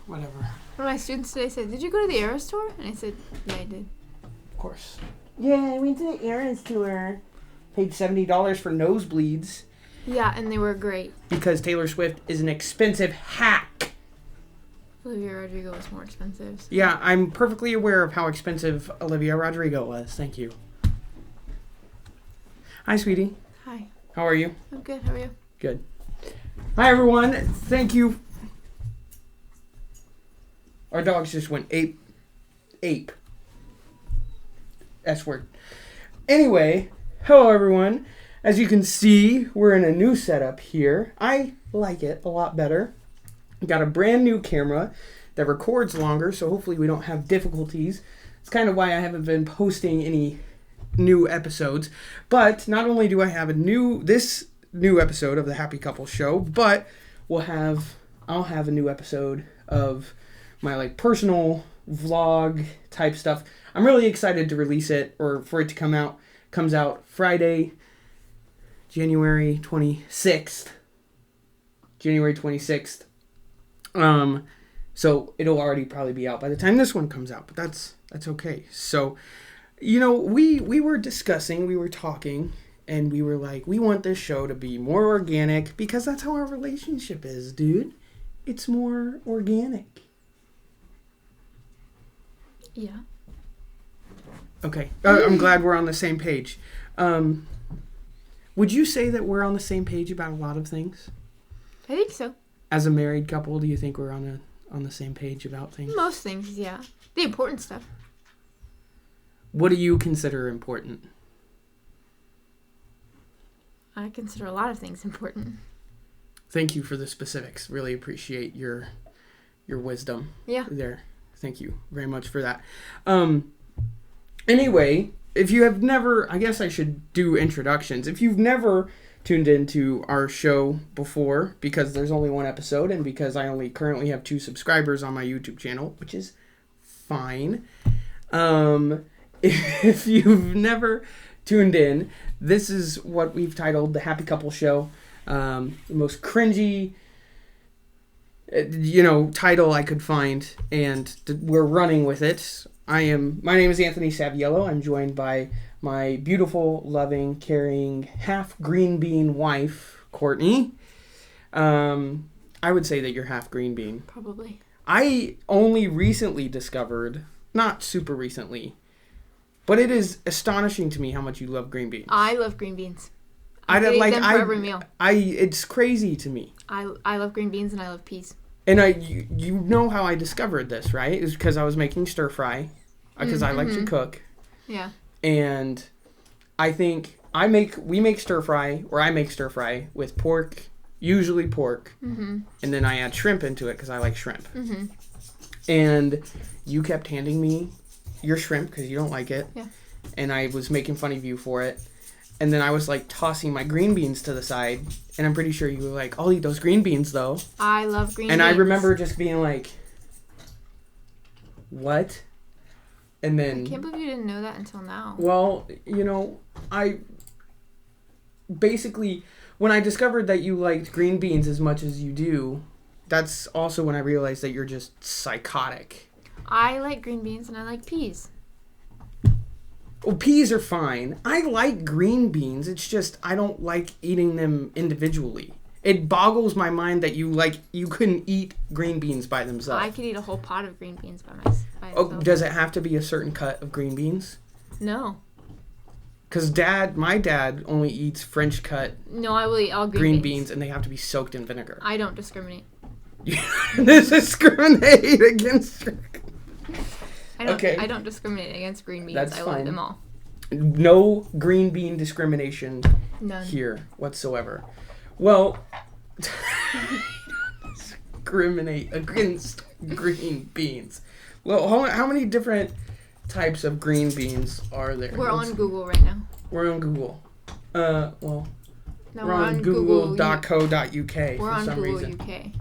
whatever. One of my students today said, "Did you go to the Eras tour?" And I said, "Yeah, I did." Of course. Yeah, I went to the Eras tour. Paid $70 for nosebleeds. Yeah, and they were great. Because Taylor Swift is an expensive hack. Olivia Rodrigo was more expensive. So. Yeah, I'm perfectly aware of how expensive Olivia Rodrigo was. Thank you. Hi, sweetie. Hi. How are you? I'm good. How are you? Good. Hi, everyone. Thank you. Our dogs just went ape. S word. Anyway, hello, everyone. As you can see, we're in a new setup here. I like it a lot better. Got a brand new camera that records longer, so hopefully we don't have difficulties. It's kind of why I haven't been posting any new episodes. But not only do I have this new episode of the Happy Couple Show, but I'll have a new episode of my personal vlog type stuff. I'm really excited to release it, or for it to come out. Comes out Friday, January 26th. So it'll already probably be out by the time this one comes out, but that's okay. So, we were discussing, we were talking, and we were like, we want this show to be more organic because that's how our relationship is, dude. It's more organic. Yeah. Okay. I'm glad we're on the same page. Would you say that we're on the same page about a lot of things? I think so. As a married couple, do you think we're on the same page about things? Most things, yeah. The important stuff. What do you consider important? I consider a lot of things important. Thank you for the specifics. Really appreciate your wisdom. Yeah. There. Thank you very much for that. Anyway, if you have never, I guess I should do introductions. If you've never tuned into our show before, because there's only one episode and because I only currently have 2 subscribers on my YouTube channel, which is fine. If you've never tuned in, this is what we've titled The Happy Couple Show. The most cringy, title I could find, and we're running with it. My name is Anthony Saviello. I'm joined by my beautiful, loving, caring, half green bean wife, Courtney. I would say that you're half green bean. Probably. I only recently discovered, not super recently, but it is astonishing to me how much you love green beans. I love green beans. I eat them for every meal. It's crazy to me. I love green beans and I love peas. And you know how I discovered this, right? It's because I was making stir fry, because I like to cook. Yeah. And I think we make stir fry with pork, usually pork, and then I add shrimp into it because I like shrimp. Mm-hmm. And you kept handing me your shrimp because you don't like it. Yeah. And I was making fun of you for it. And then I was tossing my green beans to the side, and I'm pretty sure you were like, "I'll eat those green beans though." I love green beans. And I remember just being like, "What?" And then I can't believe you didn't know that until now. Well, I basically, when I discovered that you liked green beans as much as you do, that's also when I realized that you're just psychotic. I like green beans and I like peas. Well, peas are fine. I like green beans. It's just I don't like eating them individually. It boggles my mind that you couldn't eat green beans by themselves. I could eat a whole pot of green beans by myself. Oh, does it have to be a certain cut of green beans? No. Because my dad only eats French cut. No, I will eat all green beans, and they have to be soaked in vinegar. I don't discriminate. You discriminate against. I don't discriminate against green beans. That's I fine. love them all. No green bean discrimination. None. Here whatsoever. Well, discriminate against green beans. Well, how many different types of green beans are there? We're on Google right now. We're on Google. No, we're on google.co.uk We're on some Google reason. UK.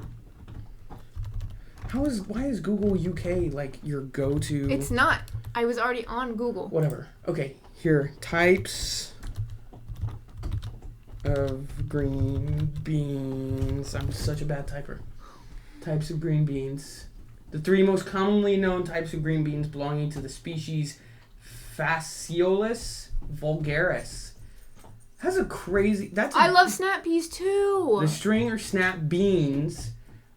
Why is Google UK your go-to? It's not. I was already on Google. Whatever. Okay, here. Types of green beans. I'm such a bad typer. Types of green beans. The 3 most commonly known types of green beans belonging to the species Phaseolus vulgaris. That's a crazy... I love snap peas too. The string or snap beans,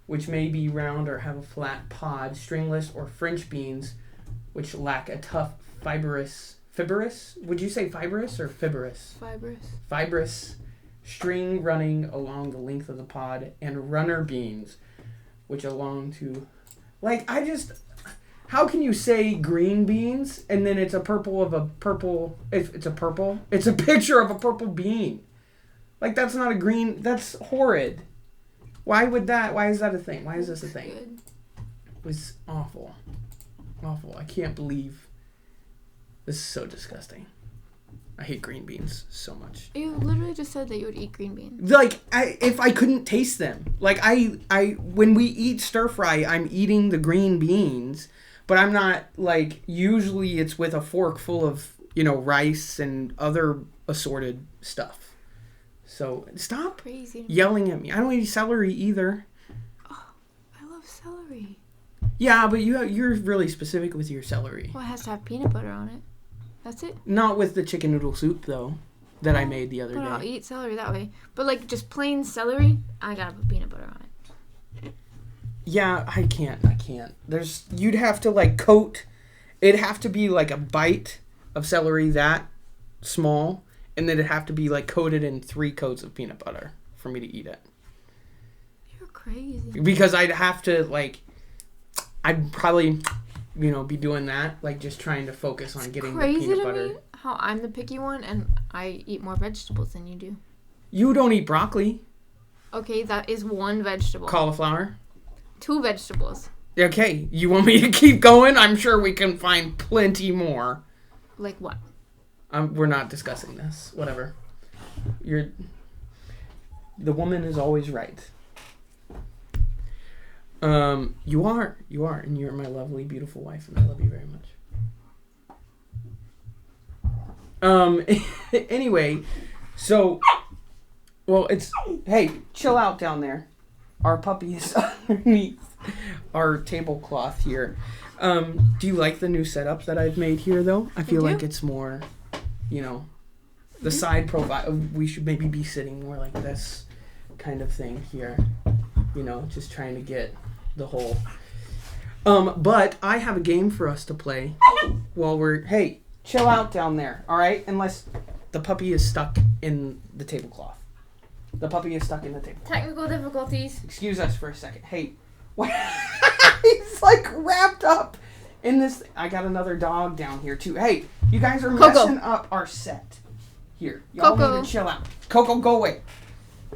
which may be round or have a flat pod. Stringless or French beans, which lack a tough fibrous... Would you say fibrous or fibrous? Fibrous string running along the length of the pod. And runner beans, which belong to... Like, how can you say green beans and then it's a purple of a purple... If it's a purple, it's a picture of a purple bean. Like, that's not a green... That's horrid. Why is that a thing? Why is this a thing? Good. It's awful. Awful. I can't believe... This is so disgusting. I hate green beans so much. You literally just said that you would eat green beans. Like, if I couldn't taste them. Like, when we eat stir fry, I'm eating the green beans, but I'm not, like, usually it's with a fork full of, rice and other assorted stuff. So, stop yelling at me. I don't eat celery either. Oh, I love celery. Yeah, but you're really specific with your celery. Well, it has to have peanut butter on it. That's it. Not with the chicken noodle soup, though, that I made the other day. I'll eat celery that way. But, like, just plain celery, I gotta put peanut butter on it. Yeah, I can't. You'd have to, like, coat. It'd have to be, like, a bite of celery that small, and then it'd have to be, like, coated in 3 coats of peanut butter for me to eat it. You're crazy. Because I'd have to, like, I'd probably... be doing that, like just trying to focus on getting the peanut butter. Crazy to me how I'm the picky one and I eat more vegetables than you do. You don't eat broccoli. Okay, that is 1 vegetable. Cauliflower. 2 vegetables. Okay, you want me to keep going? I'm sure we can find plenty more. Like what? We're not discussing this. Whatever. The woman is always right. You are, and you're my lovely, beautiful wife, and I love you very much. Anyway, so, hey, chill out down there. Our puppy is underneath our tablecloth here. Do you like the new setup that I've made here, though? I feel like it's more, the side profile. We should maybe be sitting more like this kind of thing here. Just trying to get the whole... but I have a game for us to play while hey, chill out down there, all right? Unless the puppy is stuck in the tablecloth. The puppy is stuck in the tablecloth. Technical difficulties. Excuse us for a second. Hey, what? He's like wrapped up in this... I got another dog down here too. Hey, you guys are messing up our set. Here, y'all need to chill out. Coco, go away.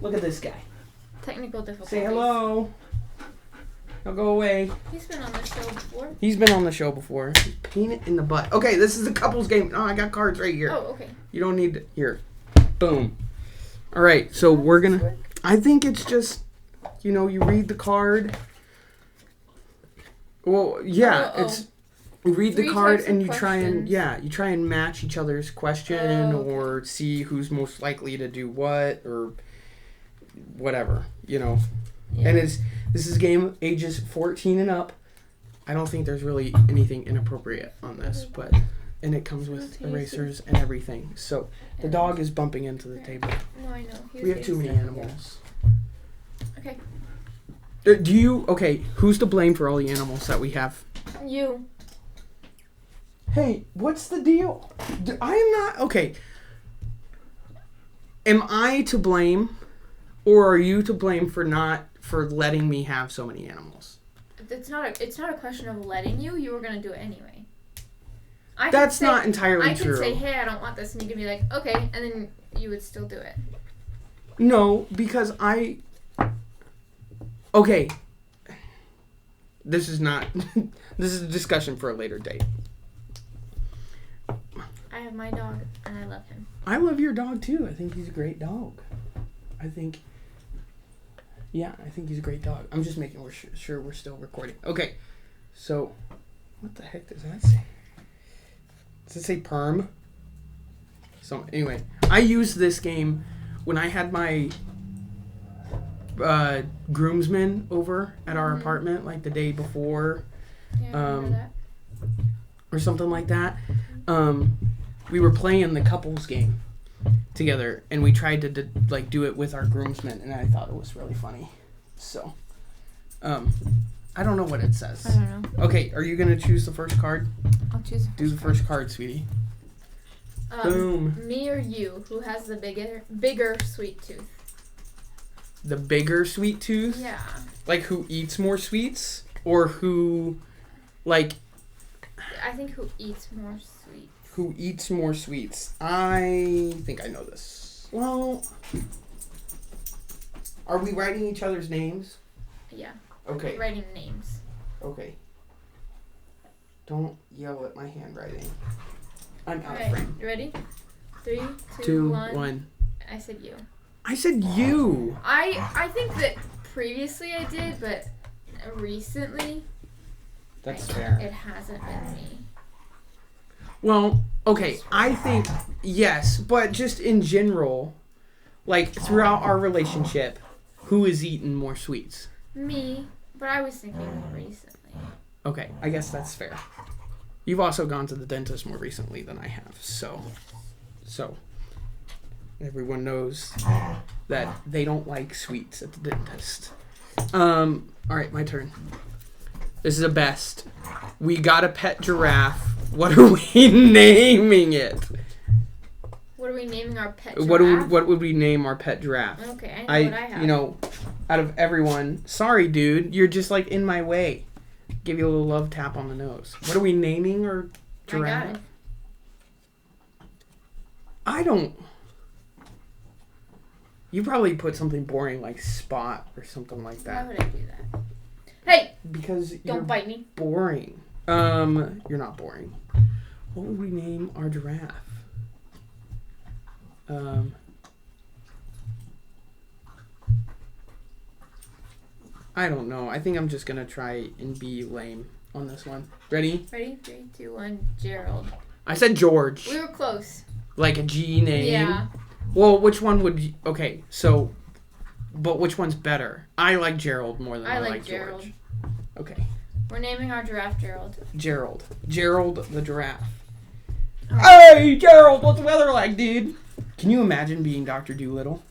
Look at this guy. Technical difficulties. Say hello. Now go away. He's been on the show before. He's been on the show before. Paint it in the butt. Okay, this is a couples game. Oh, I got cards right here. Oh, okay. You don't need to... Here. Boom. All right, so we're going to... I think it's just, you read the card. Well, yeah, it's... You read the card and you try and match each other's question or see who's most likely to do what or whatever, Yeah. And this is a game ages 14 and up. I don't think there's really anything inappropriate on this, and it comes with erasers and everything. So the dog is bumping into the table. No, I know. We have too many animals. Okay. Who's to blame for all the animals that we have? You. Hey, what's the deal? I am not... Okay. Am I to blame, or are you to blame for letting me have so many animals? It's not a question of letting you. You were going to do it anyway. That's not entirely true. I could say, hey, I don't want this, and you could be like, okay, and then you would still do it. No, because Okay. This is not... This is a discussion for a later date. I have my dog, and I love him. I love your dog, too. I think he's a great dog. I think he's a great dog. I'm just making sure we're still recording. Okay, so what the heck does that say? Does it say perm? So anyway, I used this game when I had my groomsmen over at our apartment like the day before, Yeah, I remember that. or something like that. We were playing the couples game together, and we tried to do it with our groomsmen, and I thought it was really funny. So, I don't know what it says. I don't know. Okay, are you gonna choose the first card? I'll choose. Do the first card, sweetie. Boom. Me or you? Who has the bigger sweet tooth? The bigger sweet tooth? Yeah. Like who eats more sweets, or who, like? I think who eats more sweets. Who eats more sweets? I think I know this. Well, are we writing each other's names? Yeah. Okay. Writing names. Okay. Don't yell at my handwriting. I'm out of Okay. frame. You ready? 3, 2, 2, 1. 1. I said you. I said you. I think that previously I did, but recently That's fair. it hasn't been me. Well, okay, I think yes, but just in general, like throughout our relationship, who has eaten more sweets? Me, but I was thinking recently. Okay, I guess that's fair. You've also gone to the dentist more recently than I have, so everyone knows that they don't like sweets at the dentist. All right, my turn. This is a best. We got a pet giraffe. What are we naming it? What are we naming our pet giraffe? What would we name our pet giraffe? Okay, I know what I have. You know, out of everyone, sorry, dude, you're just like in my way. Give you a little love tap on the nose. What are we naming our giraffe? I got it. I don't. You probably put something boring like Spot or something like that. Why would I do that? Hey! Because Don't you're bite me. boring. You're not boring. What would we name our giraffe? I don't know. I think I'm just gonna try and be lame on this one. Ready? Ready? 3, 2, 1. Gerald. I said George. We were close. Like a G name. Yeah. Well, which one would you... Okay, so... But which one's better? I like Gerald more than I like Gerald. George. Okay. We're naming our giraffe Gerald. Gerald. Gerald the giraffe. Oh. Hey, Gerald, what's the weather like, dude? Can you imagine being Dr. Dolittle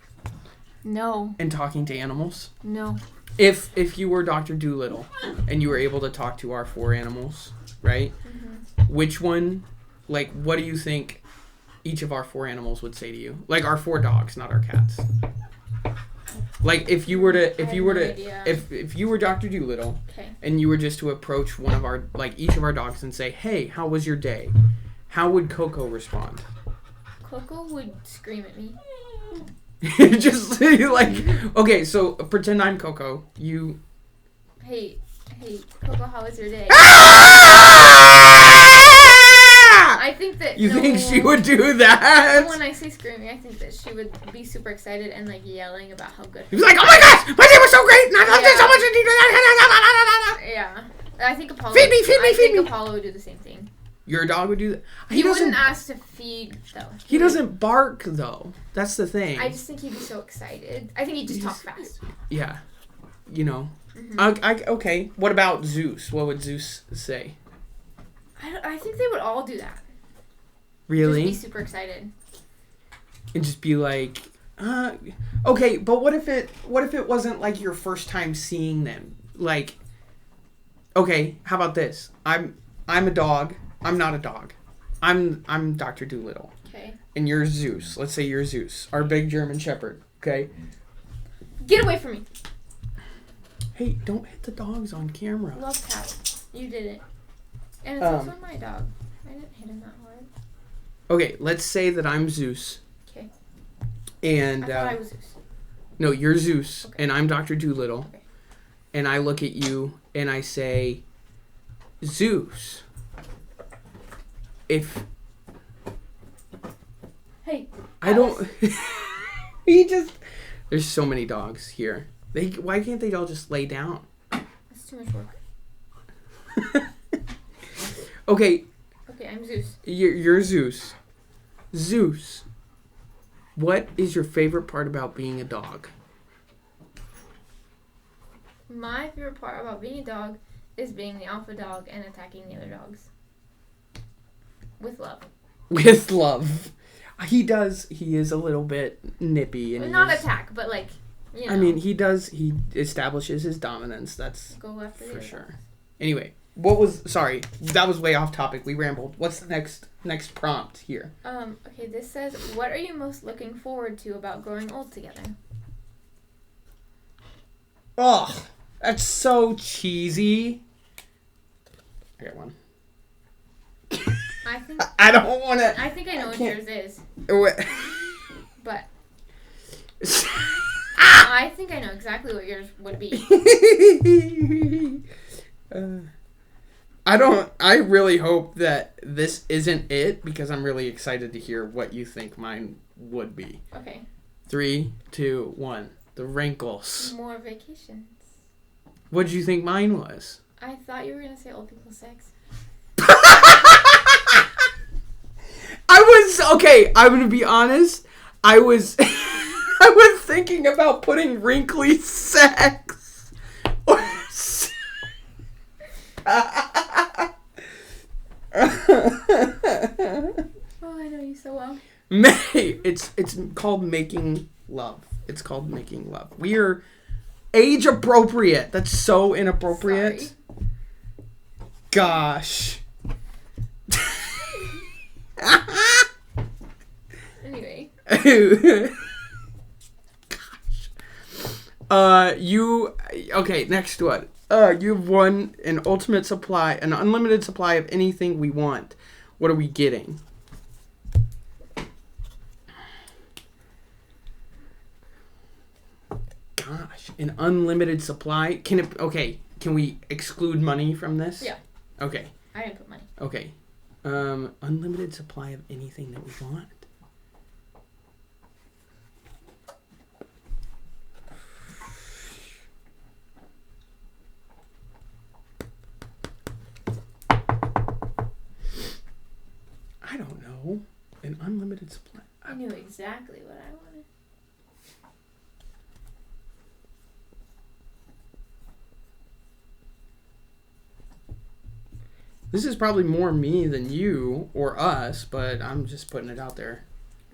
No. and talking to animals? No. If you were Dr. Dolittle and you were able to talk to our 4 animals, right? Mm-hmm. Which one, like, what do you think each of our 4 animals would say to you? Like, our 4 dogs, not our cats. Like, if you were Dr. Dolittle, okay, and you were just to approach one of our, like, each of our dogs and say, hey, how was your day? How would Coco respond? Coco would scream at me. Just like, okay, so pretend I'm Coco. You. Hey, Coco, how was your day? I think that you think she would do that? When I say screaming, I think that she would be super excited and like yelling about how good. She's like, "Oh my gosh, my day was so great, and I loved it so much." Yeah, I think Apollo. Feed me. I think Apollo would do the same thing. Your dog would do that. He wouldn't ask to feed though. He doesn't bark though. That's the thing. I just think he'd be so excited. I think he'd just talk fast. Yeah, you know. Mm-hmm. Okay. What about Zeus? What would Zeus say? I think they would all do that. Really? Just be super excited. And just be like, okay, but what if it wasn't like your first time seeing them? Like, okay, how about this? I'm a dog. I'm not a dog. I'm Dr. Dolittle. Okay. And you're Zeus. Let's say you're Zeus, our big German Shepherd. Okay. Get away from me. Hey, don't hit the dogs on camera. Love tap. You did it. And it's also my dog. I didn't hit him that hard. Okay, let's say that I'm Zeus. Okay. And I thought I was Zeus. No, you're Zeus, okay. and I'm Dr. Dolittle. Okay. And I look at you and I say, Zeus, if hey, I don't he just there's so many dogs here. Why can't they all just lay down? That's too much work. Okay, I'm Zeus. You're Zeus. Zeus, what is your favorite part about being a dog? My favorite part about being a dog is being the alpha dog and attacking the other dogs. With love. With love. He is a little bit nippy. And Not attack, but like, you know. I mean, he establishes his dominance. That's go after for the sure. dogs. Anyway, sorry, that was way off topic. We rambled. What's the next prompt here? Okay, this says, what are you most looking forward to about growing old together? Oh, that's so cheesy. I got one. I think I don't want to. I think I know what yours is. What? But I think I know exactly what yours would be. I really hope that this isn't it because I'm really excited to hear what you think mine would be. Okay. 3, 2, 1. The wrinkles. More vacations. What did you think mine was? I thought you were going to say old people sex. I'm going to be honest. I was thinking about putting wrinkly sex. Oh, I know you so well. It's called making love. It's called making love. We are age appropriate. That's so inappropriate. Sorry. Gosh. Anyway. Gosh. Okay, next one. You've won an unlimited supply of anything we want. What are we getting? Gosh, an unlimited supply? Can we exclude money from this? Yeah. Okay. I didn't put money. Okay. Unlimited supply of anything that we want. I don't know. An unlimited supply. I knew exactly what I wanted. This is probably more me than you or us, but I'm just putting it out there.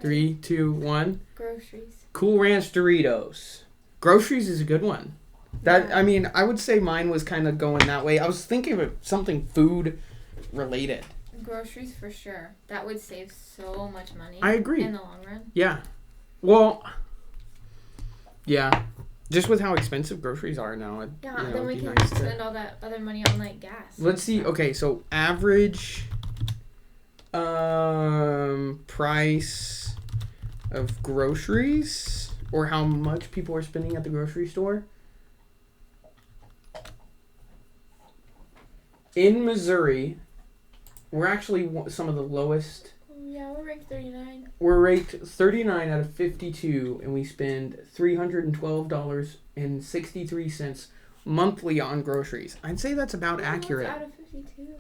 3, 2, 1. Groceries. Cool Ranch Doritos. Groceries is a good one. That Yeah. I mean, I would say mine was kind of going that way. I was thinking of something food related. Groceries for sure. That would save so much money. I agree. In the long run. Yeah. Well, yeah. Just with how expensive groceries are now. Then we can spend all that other money on like gas. Let's see. Okay, so average price of groceries or how much people are spending at the grocery store. In Missouri, we're actually some of the lowest. Yeah, we're ranked 39. We're ranked 39 out of 52, and we spend $312.63 monthly on groceries. I'd say that's about accurate. Out of 52.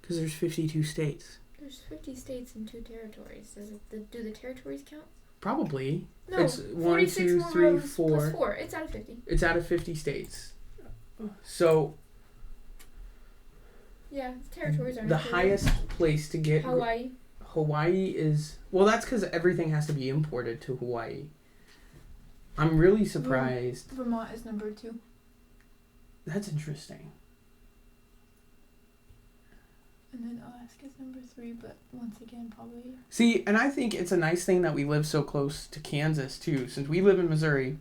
Because there's 52 states. There's 50 states and 2 territories. Do the territories count? Probably. No, It's 1, 2, more 3, rows 4. plus 4. It's out of 50. It's out of 50 states. So yeah, territories are the highest place to get Hawaii. Hawaii is... Well, that's because everything has to be imported to Hawaii. I'm really surprised. Vermont is number 2. That's interesting. And then Alaska's number 3, but once again, probably... See, and I think it's a nice thing that we live so close to Kansas, too. Since we live in Missouri,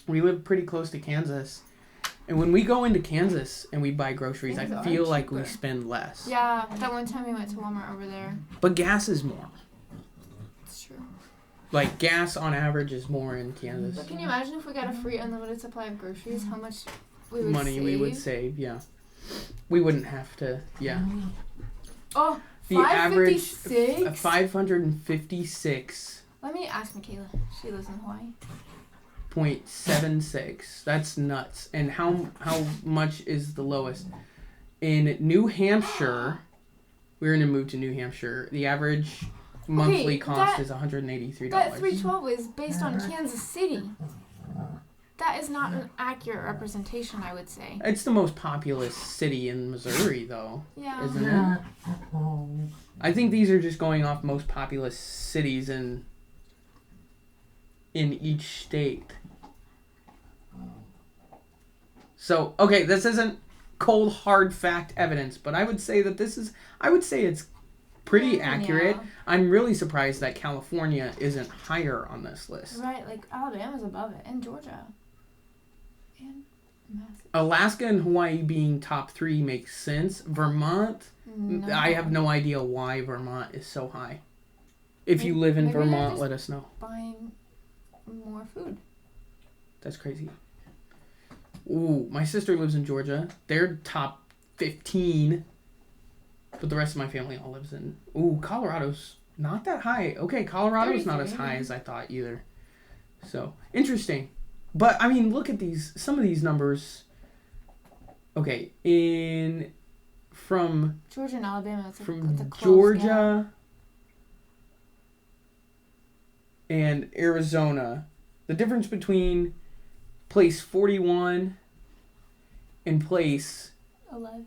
we live pretty close to Kansas. And when we go into Kansas and we buy groceries, I feel like we spend less. Yeah, that one time we went to Walmart over there. But gas is more. It's true. Like, gas on average is more in Kansas. But can you imagine if we got a free unlimited supply of groceries, how much we would Money save? we would save, yeah. We wouldn't have to, yeah. Oh, The average 556? 556. Let me ask Michaela. She lives in Hawaii. 0.76. That's nuts. And how much is the lowest? In New Hampshire, we're going to move to New Hampshire. The average monthly cost is $183. That $312 is based on Kansas City. That is not an accurate representation, I would say. It's the most populous city in Missouri, though. Yeah. Isn't it? I think these are just going off most populous cities in each state. So, okay, this isn't cold, hard fact evidence, but I would say it's pretty accurate. Yeah. I'm really surprised that California isn't higher on this list. Right, like Alabama's above it, and Georgia. And Massachusetts. Alaska and Hawaii being top 3 makes sense. Vermont, No. I have no idea why Vermont is so high. If you live in Maybe they're Vermont, just let us know. buying more food. That's crazy. Ooh, my sister lives in Georgia. They're top 15. But the rest of my family all lives in... Ooh, Colorado's not that high. Okay, Colorado's not as high as I thought either. So, interesting. But, I mean, look at these... Some of these numbers... Okay, from Georgia and Alabama. It's from the close, Georgia and Arizona, the difference between place 41 and place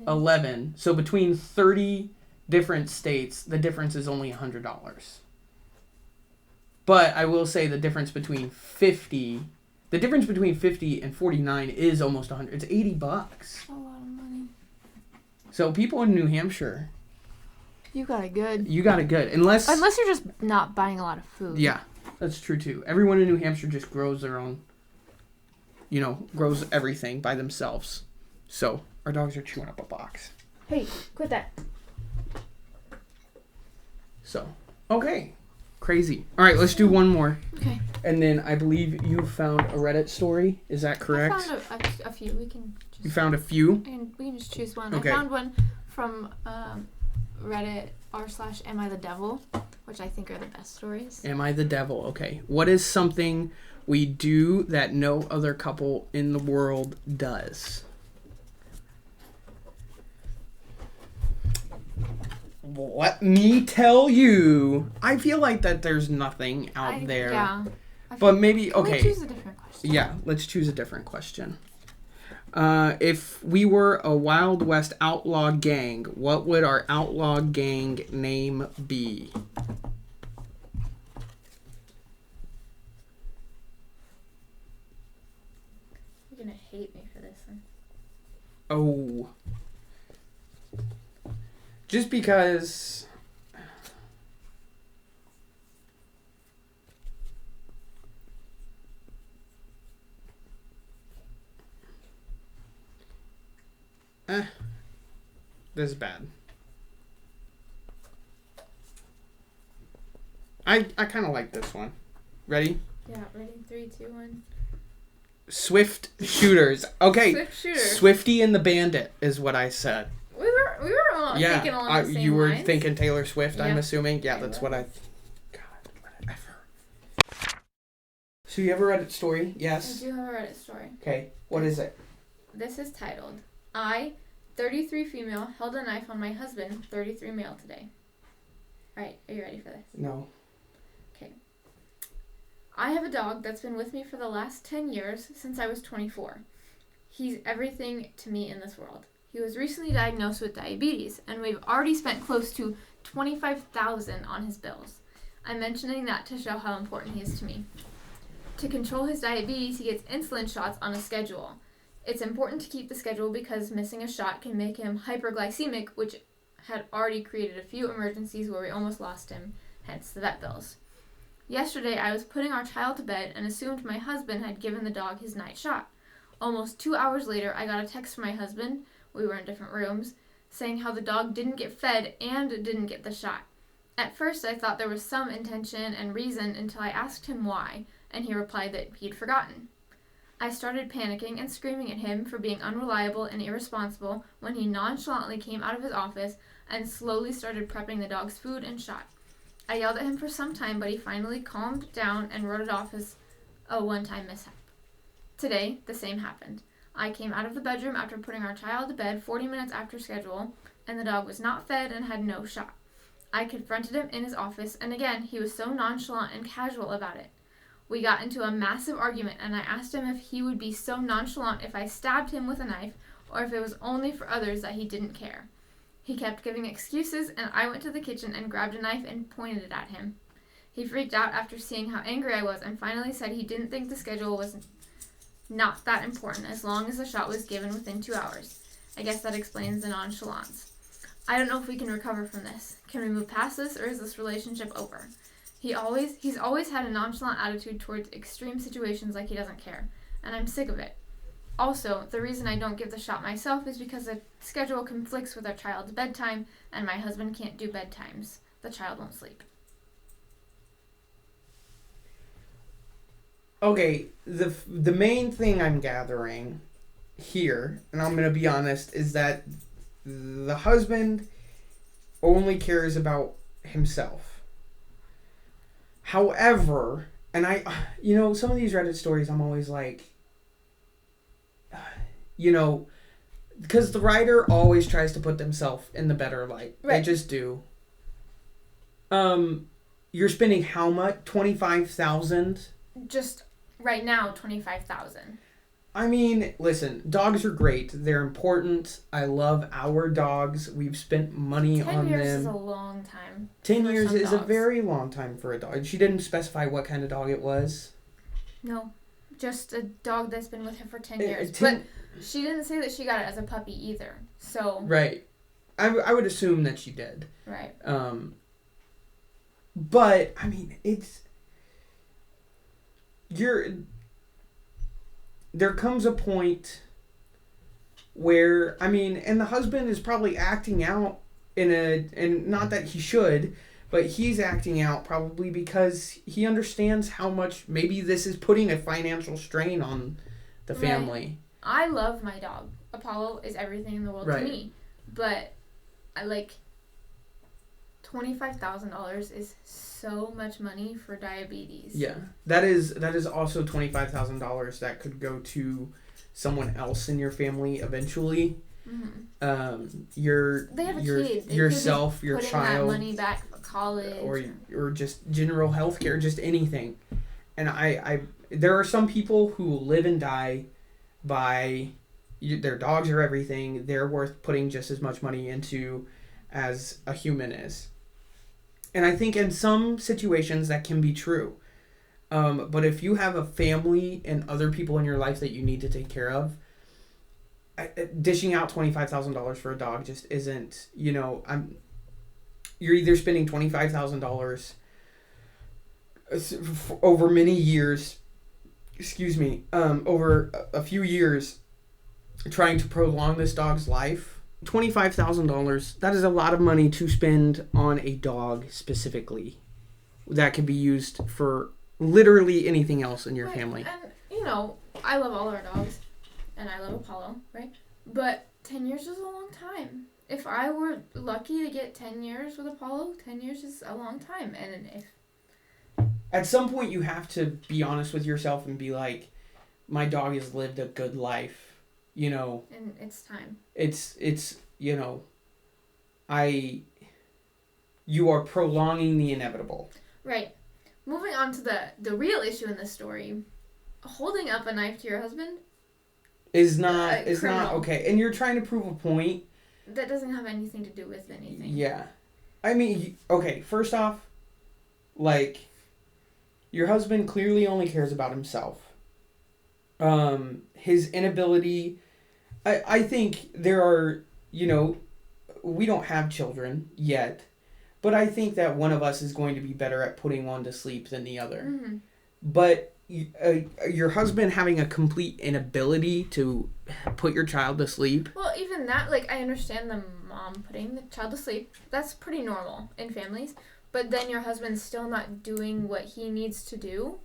11. So between 30 different states, the difference is only $100. But I will say the difference between 50 and 49 is almost 100. It's $80. That's a lot of money. So people in New Hampshire, You got it good. Unless you're just not buying a lot of food. Yeah, that's true too. Everyone in New Hampshire just grows their own, grows everything by themselves. So our dogs are chewing up a box. Hey, quit that. So, okay. Crazy. All right, let's do one more. Okay. And then I believe you found a Reddit story. Is that correct? I found a few. We can just... You found a few? And we can just choose one. Okay. I found one from Reddit r/Am I the Devil, which I think are the best stories. Am I the devil? Okay. What is something we do that no other couple in the world does? Let me tell you. I feel like that there's nothing out there. Yeah. But maybe, okay. Let's choose a different question. Yeah, let's choose a different question. If we were a Wild West outlaw gang, what would our outlaw gang name be? You're gonna hate me for this one. Oh. Just because... this is bad. I kind of like this one. Ready? Yeah, ready? 3, 2, 1. Swift shooters. Okay. Swift shooter. Swifty and the Bandit is what I said. We were all thinking along the same you were lines. thinking Taylor Swift, Yeah. I'm assuming. Yeah, that's what I... God, whatever. So you have a Reddit story? Yes. I do have a Reddit story. Okay. What is it? This is titled, I, 33 female, held a knife on my husband, 33 male today. Alright, are you ready for this? No. Okay. I have a dog that's been with me for the last 10 years, since I was 24. He's everything to me in this world. He was recently diagnosed with diabetes, and we've already spent close to $25,000 on his bills. I'm mentioning that to show how important he is to me. To control his diabetes, he gets insulin shots on a schedule. It's important to keep the schedule because missing a shot can make him hyperglycemic, which had already created a few emergencies where we almost lost him, hence the vet bills. Yesterday, I was putting our child to bed and assumed my husband had given the dog his night shot. Almost 2 hours later, I got a text from my husband, we were in different rooms, saying how the dog didn't get fed and didn't get the shot. At first, I thought there was some intention and reason until I asked him why, and he replied that he'd forgotten. I started panicking and screaming at him for being unreliable and irresponsible when he nonchalantly came out of his office and slowly started prepping the dog's food and shot. I yelled at him for some time, but he finally calmed down and wrote it off as a one-time mishap. Today, the same happened. I came out of the bedroom after putting our child to bed 40 minutes after schedule, and the dog was not fed and had no shot. I confronted him in his office, and again, he was so nonchalant and casual about it. We got into a massive argument, and I asked him if he would be so nonchalant if I stabbed him with a knife, or if it was only for others that he didn't care. He kept giving excuses, and I went to the kitchen and grabbed a knife and pointed it at him. He freaked out after seeing how angry I was and finally said he didn't think the schedule was not that important as long as the shot was given within 2 hours. I guess that explains the nonchalance. I don't know if we can recover from this. Can we move past this, or is this relationship over? He's always had a nonchalant attitude towards extreme situations like he doesn't care, and I'm sick of it. Also, the reason I don't give the shot myself is because the schedule conflicts with our child's bedtime, and my husband can't do bedtimes. The child won't sleep. Okay, the main thing I'm gathering here, and I'm going to be honest, is that the husband only cares about himself. However, and some of these Reddit stories, I'm always like, because the writer always tries to put themselves in the better light. Right. They just do. You're spending how much? $25,000? Just right now, $25,000. I mean, listen, dogs are great. They're important. I love our dogs. We've spent money on them. 10 years is a long time. 10 years is a very long time for a dog. She didn't specify what kind of dog it was. No, just a dog that's been with her for 10 years. But she didn't say that she got it as a puppy either. So right. I would assume that she did. Right. But, I mean, there comes a point where, and the husband is probably acting out and not that he should, but he's acting out probably because he understands how much maybe this is putting a financial strain on the family. Right. I love my dog. Apollo is everything in the world to me. But I $25,000 is so much money for diabetes. Yeah, that is also $25,000 that could go to someone else in your family eventually. Mm-hmm. They have a kid. They yourself, your child, that money back for college, or just general health care, just anything. And I there are some people who live and die by their dogs are everything. They're worth putting just as much money into as a human is. And I think in some situations that can be true. But if you have a family and other people in your life that you need to take care of, dishing out $25,000 for a dog just isn't, you're either spending $25,000 over many years, over a few years, trying to prolong this dog's life. $25,000, that is a lot of money to spend on a dog specifically. That could be used for literally anything else in your family. And, I love all our dogs, and I love Apollo, right? But 10 years is a long time. If I were lucky to get 10 years with Apollo, 10 years is a long time. And if at some point you have to be honest with yourself and be like, my dog has lived a good life. And it's time. You are prolonging the inevitable. Right. Moving on to the real issue in this story, holding up a knife to your husband is not okay. And you're trying to prove a point. That doesn't have anything to do with anything. Yeah. Okay, first off, your husband clearly only cares about himself. His inability, I think there are, we don't have children yet, but I think that one of us is going to be better at putting one to sleep than the other. Mm-hmm. But your husband having a complete inability to put your child to sleep. Well, even that, I understand the mom putting the child to sleep. That's pretty normal in families. But then your husband's still not doing what he needs to do.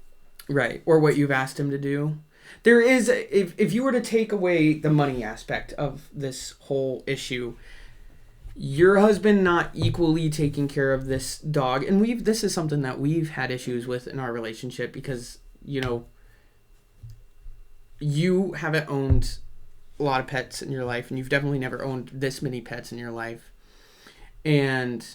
Right, or what you've asked him to do. There is, if you were to take away the money aspect of this whole issue, your husband not equally taking care of this dog, and this is something that we've had issues with in our relationship because, you haven't owned a lot of pets in your life, and you've definitely never owned this many pets in your life. And,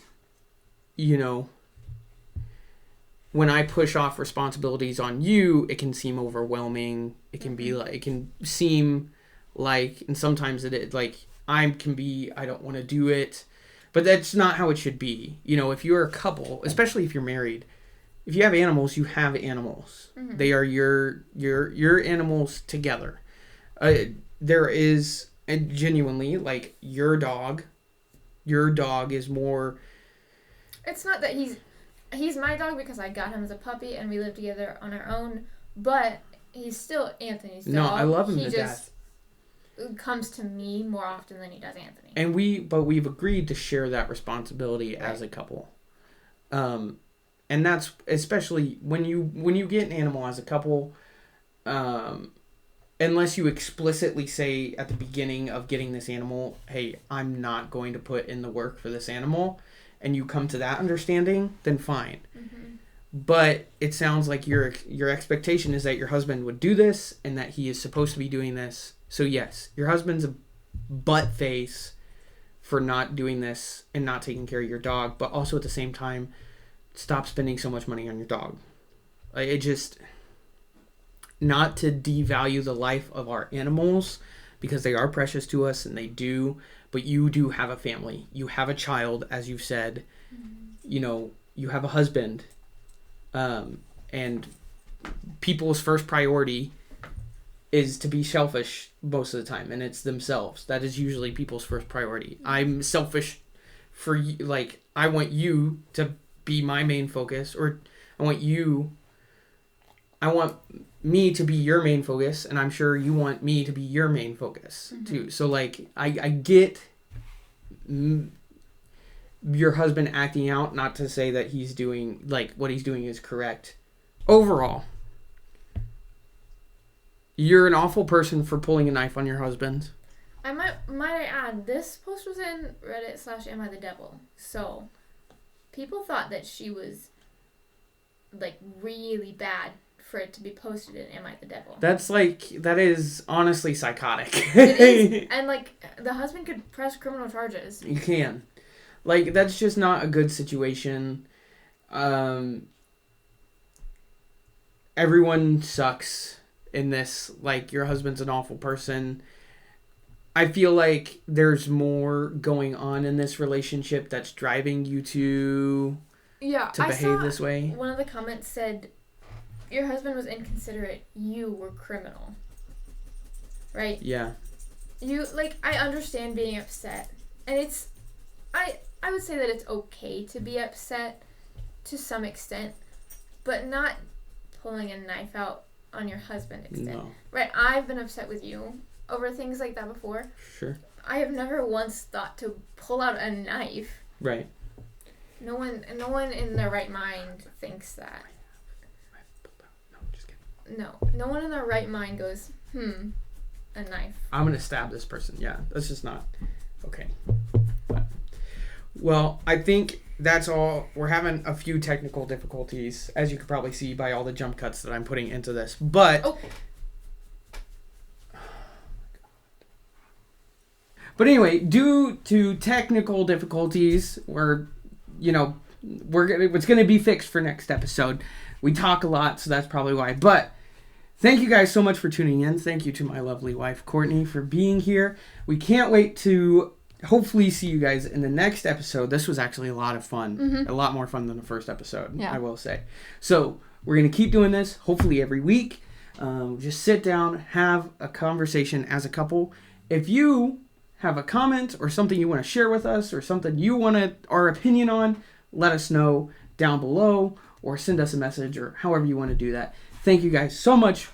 when I push off responsibilities on you, it can seem overwhelming. It can be like, it can seem like, and sometimes like, I don't want to do it, but that's not how it should be. You know, if you're a couple, especially if you're married, if you have animals, you have animals. Mm-hmm. They are your animals together. There is, and genuinely, like, your dog is more... It's not that he's my dog because I got him as a puppy and we live together on our own, but he's still Anthony's dog. No, I love him to death. Comes to me more often than he does Anthony. And we've agreed to share that responsibility right. as a couple. And that's especially when you get an animal as a couple, unless you explicitly say at the beginning of getting this animal, hey, I'm not going to put in the work for this animal, and you come to that understanding, then fine. Mm-hmm. But it sounds like your expectation is that your husband would do this and that he is supposed to be doing this. So yes, your husband's a butt face for not doing this and not taking care of your dog, but also at the same time, stop spending so much money on your dog. It just, not to devalue the life of our animals, because they are precious to us and they do, but you do have a family. You have a child, as you've said. Mm-hmm. You know, you have a husband. And people's first priority is to be selfish most of the time, and it's themselves. That is usually people's first priority. Mm-hmm. I'm selfish for you, like, I want you to be my main focus, or I want me to be your main focus, and I'm sure you want me to be your main focus too. So like, I get your husband acting out, not to say that he's doing, like, what he's doing is correct. Overall, you're an awful person for pulling a knife on your husband. I might add, this post was in Reddit / Am I the Devil, so people thought that she was, like, really bad for it to be posted in Am I the Devil. That is honestly psychotic. It is, and, like, the husband could press criminal charges. You can. Like, that's just not a good situation. Everyone sucks in this. Like, your husband's an awful person. I feel like there's more going on in this relationship that's driving you to behave this way. One of the comments said, your husband was inconsiderate, you were criminal. Right? Yeah. You, like, I understand being upset. And it's, I would say that it's okay to be upset to some extent, but not pulling a knife out on your husband extent. No. Right? I've been upset with you over things like that before. Sure. I have never once thought to pull out a knife. Right. No one in their right mind thinks that. No, just kidding. No one in their right mind goes, a knife. I'm going to stab this person. Yeah, that's just not okay. But, well, I think that's all. We're having a few technical difficulties, as you could probably see by all the jump cuts that I'm putting into this. But, but anyway, due to technical difficulties, it's going to be fixed for next episode. We talk a lot, so that's probably why. But thank you guys so much for tuning in. Thank you to my lovely wife, Courtney, for being here. We can't wait to hopefully see you guys in the next episode. This was actually a lot of fun. Mm-hmm. A lot more fun than the first episode, I will say. So we're going to keep doing this, hopefully every week. Just sit down, have a conversation as a couple. If you have a comment or something you want to share with us or something you want our opinion on, let us know down below or send us a message or however you want to do that. Thank you guys so much